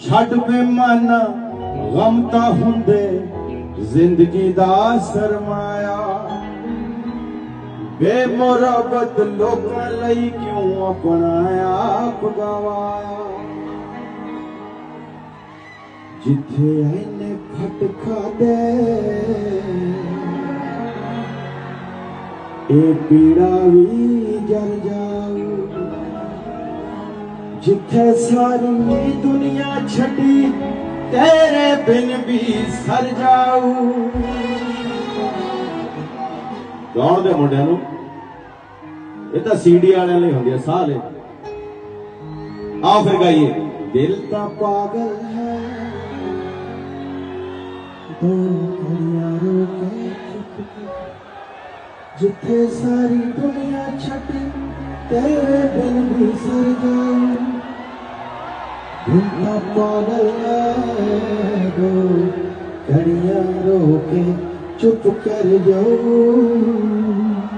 छड़ बेमाना गम ता हुंदे जिंदगी दा सरमाया बेमुरबत लोकां लई क्यों अपनाया पगवाया जिथे आईने खटका दे ए पीड़ा भी जल जाऊ जिथे सारी दुनिया छड़ी तेरे बिन भी सर जाऊ गाउण दे मुंडियां नूं ये तां सीडी वाले लिए हुंदी है साह ले आओ फिर गाइए दिल तां पागल है दो घड़ियां रोके जिथे सारी दुनिया छड़ी तेरे बिन भी सर जाऊं दिल तां पागल है दो घड़ियां रोके चुप कर जाऊं